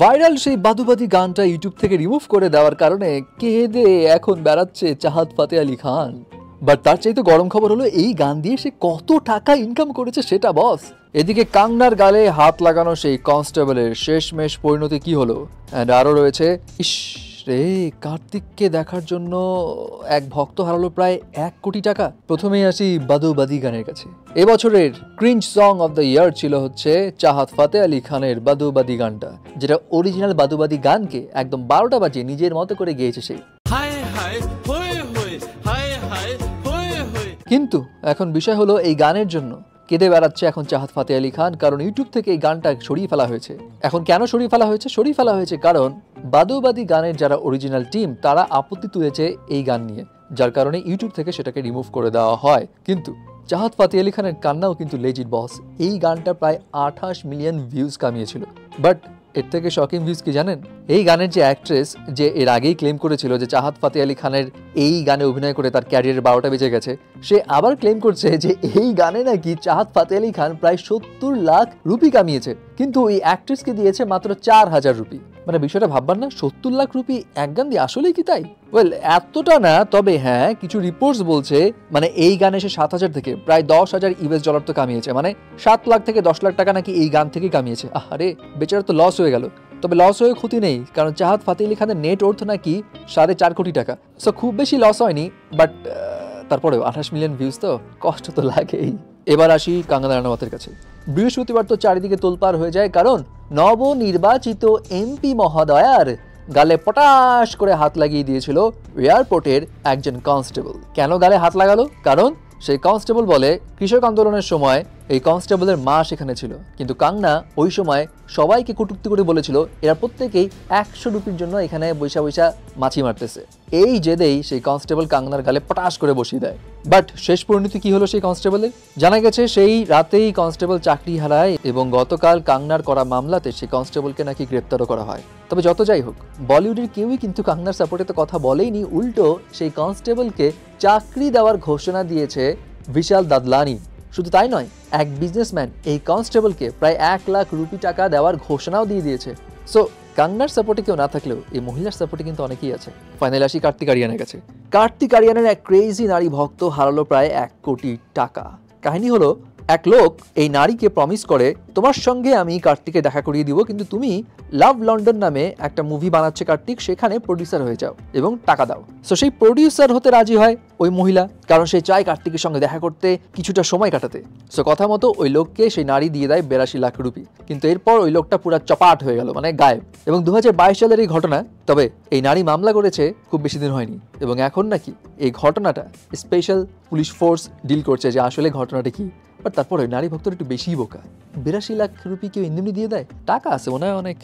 Viral সেই বাদুবাদি গানটা YouTube থেকে রিমুভ করে দেওয়ার কারণে কেঁদে এখন বেড়াচ্ছে চাহাত ফাতে আলী খান। বাট তার চাইতে গরম খবর হলো এই গান দিয়ে সে কত টাকা ইনকাম করেছে সেটা বস। এদিকে কাঙ্গনার গালে হাত লাগানো সেই কনস্টেবলের শেষমেশ পরিণতি কি হলো, এন্ড আরো রয়েছে ইস রে কার্তিককে দেখার জন্য এক ভক্ত হারালো প্রায় 1 কোটি টাকা। প্রথমেই আসি বাদুবাদি গানের কাছে। এবছরের cringe song of the year ছিল হচ্ছে চাহাত ফাতে আলী খানের বাদুবাদি গানটা, যেটা অরিজিনাল বাদুবাদি গানকে একদম 12টা বাজিয়ে নিজের মতো করে গেয়েছে সে। কিন্তু এখন বিষয় হলো এই গানের জন্য কেঁদে বেড়াচ্ছে এখন চাহাত ফাতে আলী খান, কারণ ইউটিউব থেকে এই গানটা সরিয়ে ফেলা হয়েছে। এখন কেন সরিয়ে ফেলা হয়েছে? সরিয়ে ফেলা হয়েছে কারণ বাদুবাদি গানের যারা অরিজিনাল টিম তারা আপত্তি তুলেছে এই গান নিয়ে, যার কারণে ইউটিউব থেকে সেটাকে রিমুভ করে দেওয়া হয়। কিন্তু চাহাত ফাতে আলী খানের কান্নাও কিন্তু লেজিট বস। এই গানটা প্রায় 28 মিলিয়ন ভিউজ কামিয়েছিল। বাট এর থেকে শকিং ভিউজ কি জানেন? এই গানের যে অ্যাক্ট্রেস, যে এর আগেই ক্লেম করেছিল যে চাহাত ফাতে আলী খানের এই গানে অভিনয় করে তার ক্যারিয়ারের 12টা বেজে গেছে, সে আবার ক্লেম করছে যে এই গানে নাকি চাহাত ফাতে আলী খান প্রায় 70 লাখ রুপি কামিয়েছে, কিন্তু এই অ্যাক্ট্রেসকে দিয়েছে মাত্র 4000 রুপি। মানে বিষয়টা ভাববার না, 70 লাখ রুপি এক গান দিয়ে আসলেই কি তাই? ওয়েল, এতটা না, তবে হ্যাঁ কিছু রিপোর্টস বলছে মানে এই গানে সে 7000 থেকে প্রায় 10,000 ইউএস ডলার তো কামিয়েছে, মানে 7 লাখ থেকে 10 লাখ টাকা নাকি এই গান থেকে কামিয়েছে। আরে বেচারা তো লস হয়ে গেল। তবে লস হয়ে ক্ষতি নেই, কারণ চাহাত ফাতে আলী খানের নেট অর্থ নাকি 4.5 কোটি টাকা। সো খুব বেশি লস হয়নি, বাট তারপরেও 28 মিলিয়ন ভিউজ তো কষ্ট তো লাগেই। এবার আসি কাঙ্গনা রানাওয়াতের কাছে। বৃহস্পতিবার তো চারিদিকে তোলপাড় হয়ে যায়, কারণ নবনির্বাচিত এমপি মহোদয়ার গালে পটাশ করে হাত লাগিয়ে দিয়েছিল এয়ারপোর্টের একজন কনস্টেবল। কেন গালে হাত লাগালো? কারণ সেই কনস্টেবল বলে কৃষক আন্দোলনের সময় এই কনস্টেবলের মা সেখানে ছিল, কিন্তু কাঙ্গনা ওই সময় সবাইকে কটূক্তি করে বলেছিল এরা প্রত্যেকেই 100 রুপির জন্য এখানে বৈশা বৈশা মাছি মারতেছে। এই জেদেই সেই কনস্টেবল কাঙ্গনার গালে পটাশ করে বসিয়ে দেয়। বাট শেষ পরিণতি কি হলো সেই কনস্টেবলের? জানা গেছে সেই রাতেই কনস্টেবল চাকরি হারায় এবং গতকাল কাঙ্গনার করা মামলাতে সেই কনস্টেবলকে নাকি গ্রেপ্তারও করা হয়। তবে যত যাই হোক, বলিউডের কেউই কিন্তু কাঙ্গনার সাপোর্টে তো কথা বলেইনি, উল্টো সেই কনস্টেবলকে চাকরি দেওয়ার ঘোষণা দিয়েছে বিশাল দাদলানি। শুধু তাই নয়, এক বিজনেসম্যান এই কনস্টেবলকে প্রায় 1 লাখ রুপি টাকা দেওয়ার ঘোষণাও দিয়ে দিয়েছে। সো কাঙ্গনার সাপোর্টে কেউ না থাকলেও এই মহিলার সাপোর্টে কিন্তু অনেকেই আছে। ফাইনালি আসি কার্তিক আরিয়ানের কাছে। কার্তিক আরিয়ানের এক ক্রেজি নারী ভক্ত হারালো প্রায় 1 কোটি টাকা। কাহিনী হলো, এক লোক এই নারীকে প্রমিস করে তোমার সঙ্গে আমি কার্তিকে দেখা করিয়ে দিব, কিন্তু তুমি লাভ লন্ডন নামে একটা মুভি বানাচ্ছে কার্তিক, সেখানে প্রডিউসার হয়ে যাও এবং টাকা দাও। সো সেই প্রডিউসার হতে রাজি হয় ওই মহিলা, কারণ সে চায় কার্তিকের সঙ্গে দেখা করতে, কিছুটা সময় কাটাতে। সো কথা মতো ওই লোককে সেই নারী দিয়ে দেয় 82 লাখ রুপি। কিন্তু এরপর ওই লোকটা পুরো চপাট হয়ে গেল, মানে গায়েব। এবং 2022 সালের এই ঘটনা। তবে এই নারী মামলা করেছে খুব বেশি দিন হয়নি, এবং এখন নাকি এই ঘটনাটা স্পেশাল পুলিশ ফোর্স ডিল করছে যে আসলে ঘটনাটা কি। বাট তারপরে নারী ভক্তরা একটু বেশিই বোকা। 82 লাখ রুপি কেউ এমনি দিয়ে দেয়? টাকা আছে মনে হয় অনেক।